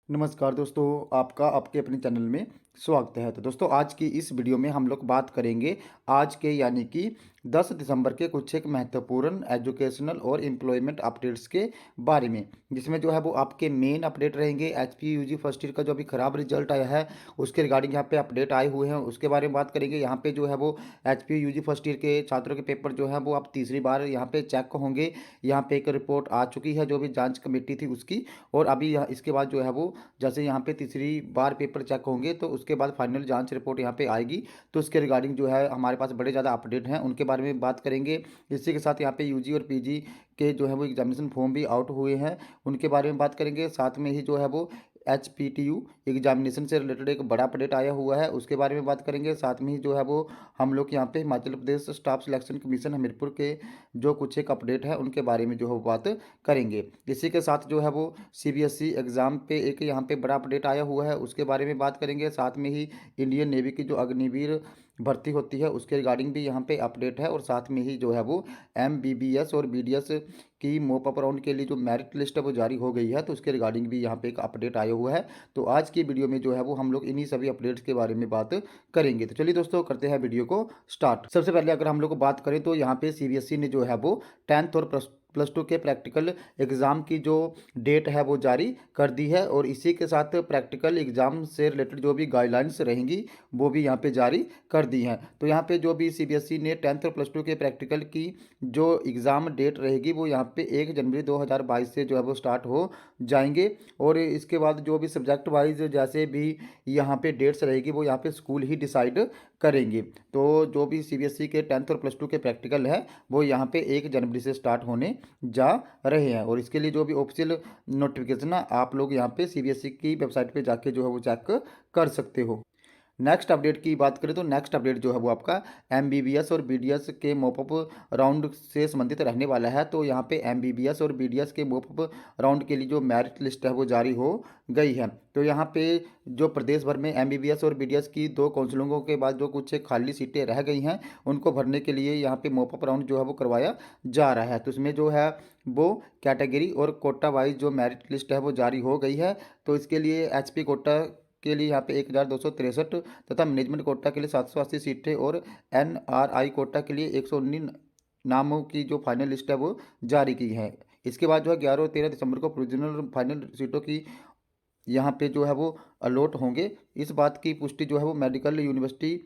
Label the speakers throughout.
Speaker 1: नमस्कार दोस्तों, आपका आपके अपने चैनल में स्वागत है। तो दोस्तों, आज की इस वीडियो में हम लोग बात करेंगे आज के यानी कि 10 दिसंबर के कुछ एक महत्वपूर्ण एजुकेशनल और एम्प्लॉयमेंट अपडेट्स के बारे में, जिसमें जो है वो आपके मेन अपडेट रहेंगे। एचपीयू यूजी फर्स्ट ईयर का जो अभी खराब रिजल्ट आया है उसके रिगार्डिंग यहाँ पे अपडेट आए हुए हैं, उसके बारे में बात करेंगे। यहाँ पे जो है वो एचपीयू यूजी फर्स्ट ईयर के छात्रों के पेपर जो है वो अब तीसरी बार यहाँ पे चेक होंगे। यहाँ पे एक रिपोर्ट आ चुकी है जो भी जाँच कमेटी थी उसकी, और अभी इसके बाद जो है वो जैसे यहाँ पे तीसरी बार पेपर चेक होंगे तो उसके बाद फाइनल जांच रिपोर्ट यहाँ पे आएगी। तो उसके रिगार्डिंग जो है हमारे पास बड़े ज़्यादा अपडेट हैं, उनके बारे में बात करेंगे। इसी के साथ यहाँ पे यूजी और पीजी के जो है वो एग्जामिनेशन फॉर्म भी आउट हुए हैं, उनके बारे में बात करेंगे। साथ में ही जो है वो एचपीटीयू एग्जामिनेशन से रिलेटेड एक बड़ा अपडेट आया हुआ है, उसके बारे में बात करेंगे। साथ में ही जो है वो हम लोग यहाँ पे Himachal Pradesh staff selection commission Hamirpur के जो कुछ एक अपडेट है उनके बारे में जो है वो बात करेंगे। इसी के साथ जो है वो सीबीएसई एग्ज़ाम पे एक यहाँ पे बड़ा अपडेट आया हुआ है, उसके बारे में बात करेंगे। साथ में ही इंडियन नेवी की जो अग्निवीर भर्ती होती है उसके रिगार्डिंग भी यहाँ पे अपडेट है, और साथ में ही जो है वो एमबीबीएस और बीडीएस की मॉप अप राउंड के लिए जो मेरिट लिस्ट है वो जारी हो गई है, तो उसके रिगार्डिंग भी यहाँ पे एक अपडेट आया हुआ है। तो आज की वीडियो में जो है वो हम लोग इन्हीं सभी अपडेट्स के बारे में बात करेंगे। तो चलिए दोस्तों, करते हैं वीडियो को स्टार्ट। सबसे पहले अगर हम लोग बात करें तो यहाँ पे सीबीएसई ने जो है वो 10th और प्लस टू के प्रैक्टिकल एग्ज़ाम की जो डेट है वो जारी कर दी है, और इसी के साथ प्रैक्टिकल एग्ज़ाम से रिलेटेड जो भी गाइडलाइंस रहेंगी वो भी यहाँ पे जारी कर दी हैं। तो यहाँ पे जो भी सीबीएसई ने 10th और प्लस टू के प्रैक्टिकल की जो एग्ज़ाम डेट रहेगी वो यहाँ पे 1 जनवरी 2022 से जो है वो स्टार्ट हो जाएंगे, और इसके बाद जो भी सब्जेक्ट वाइज जैसे भी यहाँ पे डेट्स रहेगी वो यहाँ पे स्कूल ही डिसाइड करेंगे। तो जो भी सीबीएसई के 10th और प्लस टू के प्रैक्टिकल है वो यहाँ पे 1 जनवरी से स्टार्ट होने जा रहे हैं, और इसके लिए जो भी ऑफिशियल नोटिफिकेशन है आप लोग यहाँ पे सीबीएसई की वेबसाइट पे जाके जो है वो चेक कर सकते हो। नेक्स्ट अपडेट की बात करें तो नेक्स्ट अपडेट जो है वो आपका एमबीबीएस और बीडीएस के मॉपअप राउंड से संबंधित रहने वाला है। तो यहाँ पे एमबीबीएस और बीडीएस के मॉपअप राउंड के लिए जो मेरिट लिस्ट है वो जारी हो गई है। तो यहाँ पे जो प्रदेश भर में एमबीबीएस और बीडीएस की 2 काउंसलिंगों के बाद जो कुछ खाली सीटें रह गई हैं उनको भरने के लिए यहाँ पे मॉपअप राउंड जो है वो करवाया जा रहा है। तो इसमें जो है वो कैटेगरी और कोटा वाइज जो मेरिट लिस्ट है वो जारी हो गई है। तो इसके लिए एचपी कोटा के लिए यहाँ पे 1263 तथा मैनेजमेंट कोटा के लिए 780 सीटें, और एनआरआई कोटा के लिए 119 नामों की जो फाइनल लिस्ट है वो जारी की है। इसके बाद जो है 11 और 13 दिसंबर को प्रोविजनल फाइनल सीटों की यहाँ पे जो है वो अलॉट होंगे। इस बात की पुष्टि जो है वो मेडिकल यूनिवर्सिटी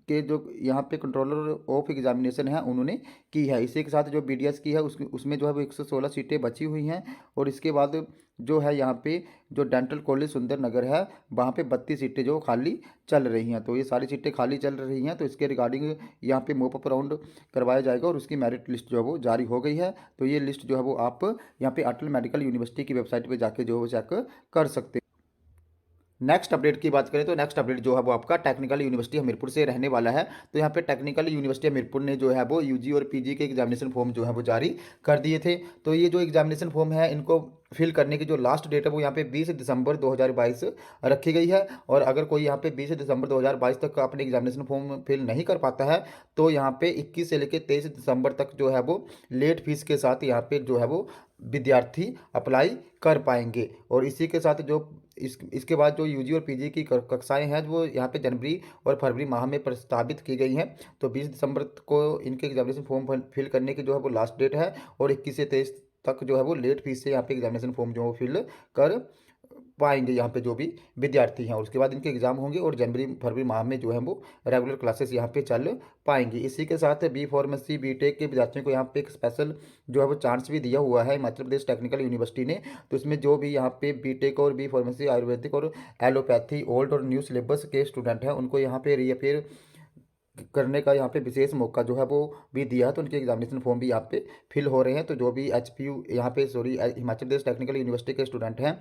Speaker 1: के जो यहाँ पे कंट्रोलर ऑफ एग्जामिनेशन है उन्होंने की है। इसी के साथ जो बीडीएस की है उसमें जो है वो 116 सीटें बची हुई हैं, और इसके बाद जो है यहाँ पे जो डेंटल कॉलेज सुंदर नगर है वहाँ पे 32 सीटें जो खाली चल रही हैं। तो ये सारी सीटें खाली चल रही हैं, तो इसके रिगार्डिंग यहाँ पे मोप अप राउंड करवाया जाएगा, और उसकी मेरिट लिस्ट जो है वो जारी हो गई है। तो ये लिस्ट जो है वो आप यहाँ पे अटल मेडिकल यूनिवर्सिटी की वेबसाइट पर जाके जो है वो चेक कर सकते हैं। नेक्स्ट अपडेट की बात करें तो नेक्स्ट अपडेट जो है वो आपका टेक्निकल यूनिवर्सिटी हमीरपुर से रहने वाला है। तो यहाँ पे टेक्निकल यूनिवर्सिटी हमीरपुर ने जो है वो यूजी और पीजी के एग्जामिनेशन फॉर्म जो है वो जारी कर दिए थे। तो ये जो एग्जामिनेशन फॉर्म है इनको फिल करने की जो लास्ट डेट है वो यहाँ पे 20 दिसंबर 2022 रखी गई है, और अगर कोई यहाँ पे 20 दिसंबर 2022 तक अपने एग्जामिनेशन फॉर्म फिल नहीं कर पाता है तो यहाँ पे 21 से लेकर 23 दिसंबर तक जो है वो लेट फीस के साथ यहाँ पे जो है वो विद्यार्थी अप्लाई कर पाएंगे। और इसी के साथ जो इसके बाद जो यूजी और पीजी की कक्षाएं हैं वो यहाँ पे जनवरी और फरवरी माह में प्रस्तावित की गई हैं। तो 20 दिसंबर को इनके एग्जामिनेशन फॉर्म फिल करने की जो है वो लास्ट डेट है, और 21 से 23 तक जो है वो लेट फीस से यहाँ पे एग्जामिनेशन फॉर्म जो है वो फिल कर पाएंगे यहाँ पे जो भी विद्यार्थी हैं। उसके बाद इनके एग्जाम होंगे, और जनवरी फरवरी माह में जो है वो रेगुलर क्लासेस यहाँ पे चल पाएंगी। इसी के साथ बी फार्मेसी बीटेक के विद्यार्थियों को यहाँ पे एक स्पेशल जो है वो चांस भी दिया हुआ है हिमाचल प्रदेश टेक्निकल यूनिवर्सिटी ने। तो इसमें जो भी यहाँ पे बीटेक और बी फार्मेसी आयुर्वेदिक और एलोपैथी ओल्ड और न्यू सिलेबस के स्टूडेंट हैं उनको यहाँ पे रीअपेयर करने का यहाँ पे विशेष मौका जो है वो भी दिया है। तो उनके एग्जामिनेशन फॉर्म भी यहाँ पे फिल हो रहे हैं। तो जो भी एचपीयू यहाँ पे हिमाचल प्रदेश टेक्निकल यूनिवर्सिटी के स्टूडेंट हैं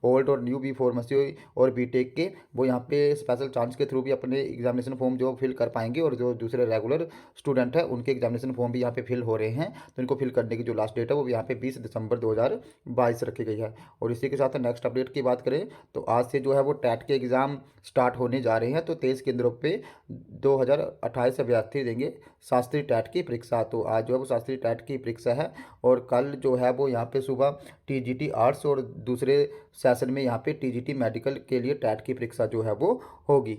Speaker 1: ओल्ड और न्यू बी फार्मेसी और बीटेक के, वो यहाँ पे स्पेशल चांस के थ्रू भी अपने एग्जामिनेशन फॉर्म जो फिल कर पाएंगे, और जो दूसरे रेगुलर स्टूडेंट हैं उनके एग्जामिनेशन फॉर्म भी यहाँ पे फिल हो रहे हैं। तो इनको फिल करने की जो लास्ट डेट है वो यहाँ पे 20 दिसंबर 2022 रखी गई है। और इसी के साथ नेक्स्ट अपडेट की बात करें तो आज से जो है वो टेट के एग्ज़ाम स्टार्ट होने जा रहे हैं। तो 23 केंद्रों पे 28 अभ्यर्थी देंगे शास्त्री टैट की परीक्षा। तो आज जो है वो शास्त्री टैट की परीक्षा है और कल जो है वो यहाँ पे सुबह टीजीटी आर्ट्स और दूसरे सेशन में यहाँ पे टीजीटी मेडिकल के लिए टैट की परीक्षा जो है वो होगी।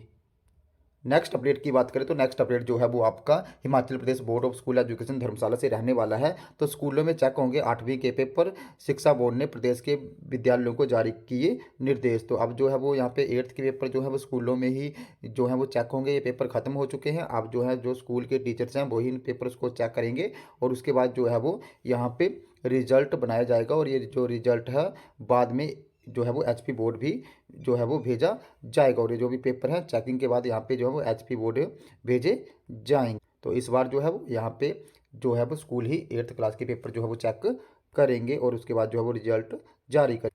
Speaker 1: नेक्स्ट अपडेट की बात करें तो नेक्स्ट अपडेट जो है वो आपका Himachal Pradesh board of school education धर्मशाला से रहने वाला है। तो स्कूलों में चेक होंगे 8वीं के पेपर। शिक्षा बोर्ड ने प्रदेश के विद्यालयों को जारी किए निर्देश। तो अब जो है वो यहाँ पे 8th के पेपर जो है वो स्कूलों में ही जो है वो चेक होंगे। ये पेपर खत्म हो चुके हैं। अब जो है जो स्कूल के टीचर्स हैं वही इन पेपर्स को चेक करेंगे और उसके बाद जो है वो यहाँ पे रिजल्ट बनाया जाएगा और ये जो रिजल्ट है बाद में जो है वो एचपी बोर्ड भी जो है वो भेजा जाएगा और ये जो भी पेपर हैं चेकिंग के बाद यहाँ पे जो है वो एचपी बोर्ड भेजे जाएंगे। तो इस बार जो है वो यहाँ पे जो है वो स्कूल ही 8th क्लास के पेपर जो है वो चेक करेंगे और उसके बाद जो है वो रिजल्ट जारी करेंगे।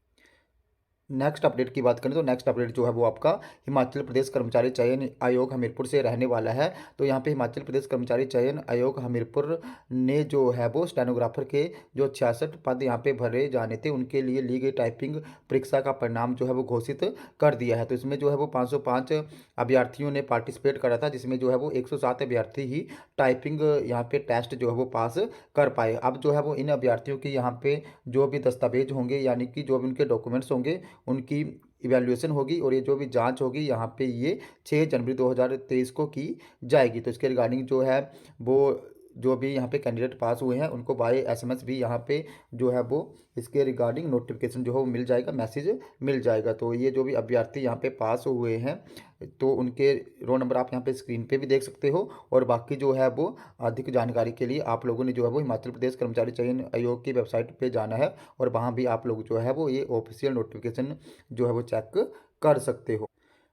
Speaker 1: नेक्स्ट अपडेट की बात करें तो नेक्स्ट अपडेट जो है वो आपका हिमाचल प्रदेश कर्मचारी चयन आयोग हमीरपुर से रहने वाला है। तो यहाँ पे हिमाचल प्रदेश कर्मचारी चयन आयोग हमीरपुर ने जो है वो स्टेनोग्राफर के जो 66 पद यहाँ पे भरे जाने थे उनके लिए ली गई टाइपिंग परीक्षा का परिणाम जो है वो घोषित कर दिया है। तो इसमें जो है वो 505 अभ्यर्थियों ने पार्टिसिपेट करा था जिसमें जो है वो 107 अभ्यर्थी ही टाइपिंग यहाँ पे टेस्ट जो है वो पास कर पाए। अब जो है वो इन अभ्यर्थियों की यहाँ पे जो भी दस्तावेज होंगे यानी कि जो भी उनके डॉक्यूमेंट्स होंगे उनकी इवैल्यूएशन होगी और ये जो भी जांच होगी यहाँ पे ये 6 जनवरी 2023 को की जाएगी। तो इसके रिगार्डिंग जो है वो जो भी यहाँ पे कैंडिडेट पास हुए हैं उनको बाय एसएमएस भी यहाँ पे जो है वो इसके रिगार्डिंग नोटिफिकेशन जो है वो मिल जाएगा, मैसेज मिल जाएगा। तो ये जो भी अभ्यर्थी यहाँ पे पास हुए हैं तो उनके रोल नंबर आप यहाँ पे स्क्रीन पे भी देख सकते हो और बाकी जो है वो अधिक जानकारी के लिए आप लोगों ने जो है वो हिमाचल प्रदेश कर्मचारी चयन आयोग की वेबसाइट पे जाना है और वहाँ भी आप लोग जो है वो ये ऑफिशियल नोटिफिकेशन जो है वो चेक कर सकते हो।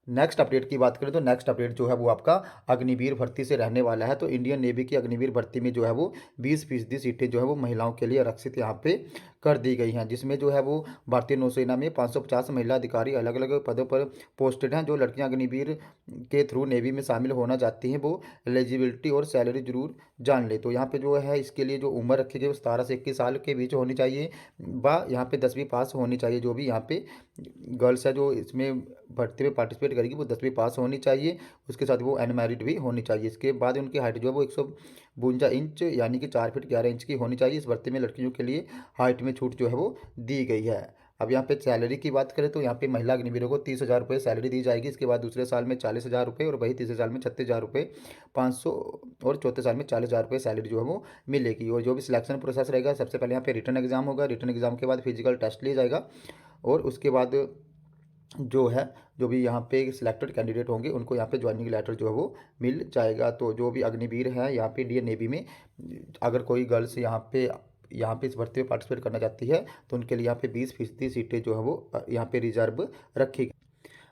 Speaker 1: नेक्स्ट अपडेट की बात करें तो नेक्स्ट अपडेट जो है वो आपका अग्निवीर भर्ती से रहने वाला है। तो इंडियन नेवी की अग्निवीर भर्ती में जो है वो 20% सीटें जो है वो महिलाओं के लिए आरक्षित यहाँ पे कर दी गई हैं जिसमें जो है वो भारतीय नौसेना में 550 महिला अधिकारी अलग अलग पदों पर पोस्टेड हैं। जो लड़कियां अग्निवीर के थ्रू नेवी में शामिल होना चाहती हैं वो एलिजिबिलिटी और सैलरी जरूर जान ले। तो यहाँ पे जो है इसके लिए जो उम्र रखी गई वो 17 से 21 साल के बीच होनी चाहिए व यहाँ पे 10वीं पास होनी चाहिए। जो भी यहाँ पे गर्ल्स है जो इसमें भर्ती में पार्टिसिपेट करेगी वो 10वीं पास होनी चाहिए। उसके साथ वो अनमैरिड भी होनी चाहिए। इसके बाद उनकी हाइट जो है वो 152 इंच यानी कि 4 फीट 11 इंच की होनी चाहिए। इस भर्ती में लड़कियों के लिए हाइट में छूट जो है वो दी गई है। अब यहाँ पे सैलरी की बात करें तो यहाँ पे महिला अग्निवीरों को 30,000 रुपये सैलरी दी जाएगी। इसके बाद दूसरे साल में 40,000 रुपये और वही तीसरे साल में 36,000 रुपये 500 और चौथे साल में 40,000 रुपये सैलरी जो है वो मिलेगी। और जो भी सिलेक्शन प्रोसेस रहेगा सबसे पहले यहाँ पे रिटर्न एग्जाम होगा। रिटर्न एग्जाम के बाद फिजिकल टेस्ट लिया जाएगा और उसके बाद जो है जो भी यहाँ पे सिलेक्टेड कैंडिडेट होंगे उनको यहाँ पे ज्वाइनिंग लेटर जो है वो मिल जाएगा। तो जो भी अग्निवीर है यहाँ पे इंडियन नेवी में अगर कोई गर्ल्स यहाँ पे इस भर्ती में पार्टिसिपेट करना चाहती है तो उनके लिए यहाँ पे 20% सीटें जो है वो यहाँ पे रिजर्व रखी गई।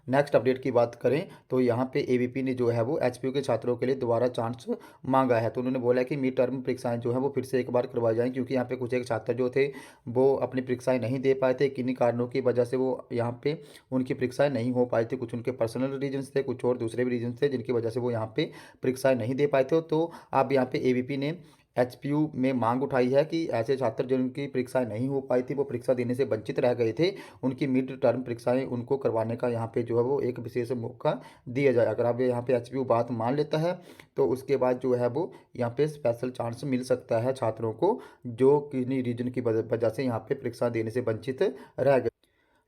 Speaker 1: नेक्स्ट अपडेट की बात करें तो यहाँ पे एबीपी ने जो है वो एचपीयू के छात्रों के लिए दोबारा चांस मांगा है। तो उन्होंने बोला है कि मिड टर्म परीक्षाएं जो है वो फिर से एक बार करवाई जाएं क्योंकि यहाँ पे कुछ एक छात्र जो थे वो अपनी परीक्षाएं नहीं दे पाए थे। किन्हीं कारणों की वजह से वो यहाँ पे उनकी परीक्षाएं नहीं हो पाई थी। कुछ उनके पर्सनल रीजन्स थे, कुछ और दूसरे भी रीजन्स थे जिनकी वजह से वो यहाँ पे परीक्षाएं नहीं दे पाए थे। तो अब यहाँ पे एबीपी ने एचपीयू में मांग उठाई है कि ऐसे छात्र जिनकी परीक्षाएं नहीं हो पाई थी वो परीक्षा देने से वंचित रह गए थे उनकी मिड टर्म परीक्षाएं उनको करवाने का यहाँ पे जो है वो एक विशेष मौका दिया जाए। अगर आप यहाँ पे एचपीयू बात मान लेता है तो उसके बाद जो है वो यहाँ पे स्पेशल चांस मिल सकता है छात्रों को जो किन्हीं रीजन की वजह से यहाँ पे परीक्षा देने से वंचित रह गए।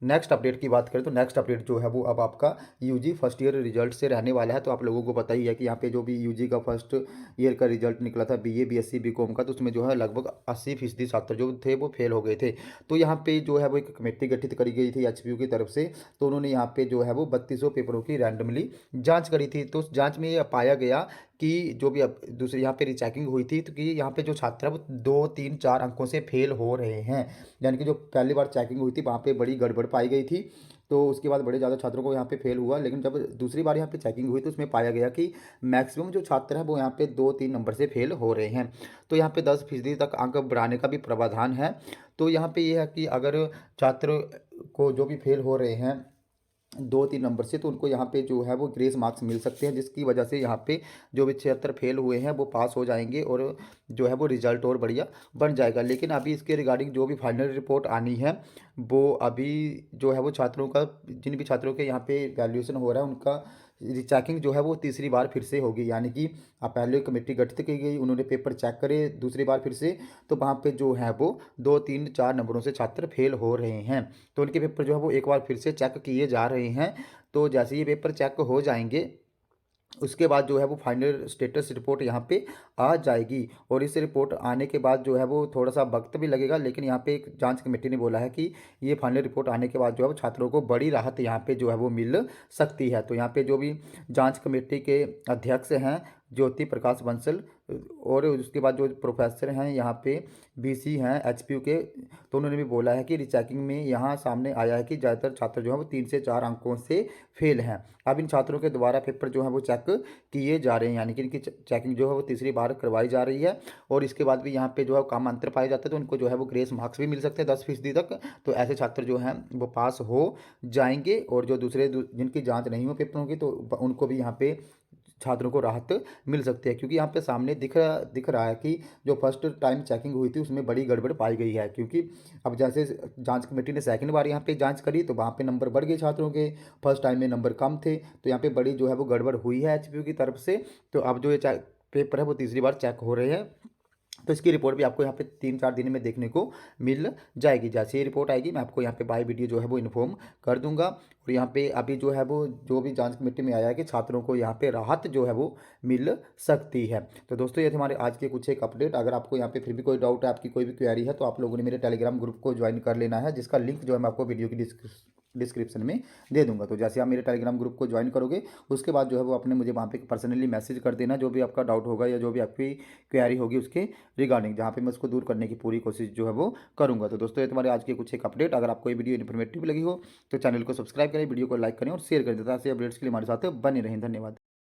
Speaker 1: नेक्स्ट अपडेट की बात करें तो नेक्स्ट अपडेट जो है वो अब आपका यूजी फर्स्ट ईयर रिजल्ट से रहने वाला है। तो आप लोगों को पता ही है कि यहाँ पे जो भी यूजी का फर्स्ट ईयर का रिजल्ट निकला था बीए बीएससी बीकॉम का तो उसमें जो है लगभग 80% छात्र जो थे वो फेल हो गए थे। तो यहाँ पे जो है वो एक कमेटी गठित करी गई थी एचपीयू की तरफ से। तो उन्होंने यहाँ पे जो है वो 3200 पेपरों की रैंडमली जाँच करी थी। तो उस जाँच में ये पाया गया कि जो भी अब दूसरी यहाँ पे रिचेकिंग हुई थी तो कि यहाँ पे जो छात्र है वो 2 3 4 अंकों से फेल हो रहे हैं। यानी कि जो पहली बार चेकिंग हुई थी वहाँ पे बड़ी गड़बड़ पाई गई थी तो उसके बाद बड़े ज़्यादा छात्रों को यहाँ पे फेल हुआ। लेकिन जब दूसरी बार यहाँ पे चेकिंग हुई तो उसमें पाया गया कि मैक्सिमम जो छात्र हैं वो यहाँ पे 2 3 नंबर से फेल हो रहे हैं। तो यहाँ पे 10% तक अंक बढ़ाने का भी प्रावधान है। तो यहाँ पे ये है कि अगर छात्र को जो भी फेल हो रहे हैं 2 3 नंबर से तो उनको यहाँ पे जो है वो ग्रेस मार्क्स मिल सकते हैं जिसकी वजह से यहाँ पे जो भी 76 फेल हुए हैं वो पास हो जाएंगे और जो है वो रिजल्ट और बढ़िया बन जाएगा। लेकिन अभी इसके रिगार्डिंग जो भी फाइनल रिपोर्ट आनी है वो अभी जो है वो छात्रों का जिन भी छात्रों के यहाँ पे वैल्यूएशन हो रहा है उनका रीचेकिंग जो है वो तीसरी बार फिर से होगी, यानी कि अब पहले कमेटी गठित की गई, उन्होंने पेपर चेक करे दूसरी बार फिर से, तो वहाँ पे जो है वो 2, 3, 4 नंबरों से छात्र फेल हो रहे हैं। तो उनके पेपर जो है वो एक बार फिर से चेक किए जा रहे हैं। तो जैसे ये पेपर चेक हो जाएंगे, उसके बाद जो है वो फाइनल स्टेटस रिपोर्ट यहाँ पे आ जाएगी। और इस रिपोर्ट आने के बाद जो है वो थोड़ा सा वक्त भी लगेगा, लेकिन यहाँ पे एक जांच कमेटी ने बोला है कि ये फाइनल रिपोर्ट आने के बाद जो है वो छात्रों को बड़ी राहत यहाँ पे जो है वो मिल सकती है। तो यहाँ पे जो भी जांच कमेटी के अध्यक्ष हैं ज्योति प्रकाश बंसल, और उसके बाद जो प्रोफेसर हैं यहाँ पे बीसी हैं एचपीयू के, तो उन्होंने भी बोला है कि रिचेकिंग में यहाँ सामने आया है कि ज़्यादातर छात्र जो हैं वो 3 से 4 अंकों से फेल हैं। अब इन छात्रों के दोबारा पेपर जो है वो चेक किए जा रहे हैं, यानी कि इनकी चेकिंग जो है वो तीसरी बार करवाई जा रही है। और इसके बाद भी यहाँ पे जो है काम अंतर पाए जाते हैं, तो उनको जो है वो ग्रेस मार्क्स भी मिल सकते हैं 10% तक। तो ऐसे छात्र जो हैं वो पास हो जाएंगे, और जो जिनकी जाँच नहीं हो पेपरों की, तो उनको भी यहाँ पे छात्रों को राहत मिल सकती है। क्योंकि यहाँ पे सामने दिख रहा है कि जो फर्स्ट टाइम चेकिंग हुई थी उसमें बड़ी गड़बड़ पाई गई है। क्योंकि अब जैसे जांच कमेटी ने सेकंड बार यहाँ पे जांच करी, तो वहाँ पे नंबर बढ़ गए छात्रों के, फर्स्ट टाइम में नंबर कम थे, तो यहाँ पे बड़ी जो है वो गड़बड़ हुई है एचपीयू की तरफ से। तो अब जो ये पेपर है वो तीसरी बार चेक हो रहे हैं, तो इसकी रिपोर्ट भी आपको यहाँ पे 3-4 दिन में देखने को मिल जाएगी। जैसे ही रिपोर्ट आएगी मैं आपको यहाँ पे बाय वीडियो जो है वो इन्फॉर्म कर दूंगा। और यहाँ पे अभी जो है वो जो भी जांच कमेटी में आया है कि छात्रों को यहाँ पे राहत जो है वो मिल सकती है। तो दोस्तों ये थे हमारे आज के कुछ एक अपडेट। अगर आपको यहाँ पे फिर भी कोई डाउट है, आपकी कोई भी क्वेरी है, तो आप लोगों ने मेरे टेलीग्राम ग्रुप को ज्वाइन कर लेना है, जिसका लिंक जो है मैं आपको वीडियो की डिस्क्रिप्शन में दे दूंगा। तो जैसे आप मेरे टेलीग्राम ग्रुप को ज्वाइन करोगे, उसके बाद जो है वो अपने मुझे वहाँ पे पर्सनली मैसेज कर देना, जो भी आपका डाउट होगा या जो भी आपकी क्वेरी होगी उसके रिगार्डिंग, जहाँ पे मैं उसको दूर करने की पूरी कोशिश जो है वो करूँगा। तो दोस्तों ये तुम्हारे आज के कुछ एक अपडेट। अगर आपको ये वीडियो इन्फॉर्मेटिव लगी हो तो चैनल को सब्सक्राइब करें, वीडियो को लाइक करें और शेयर करें, तथा ऐसे अपडेट्स के लिए हमारे साथ बने रहें। धन्यवाद।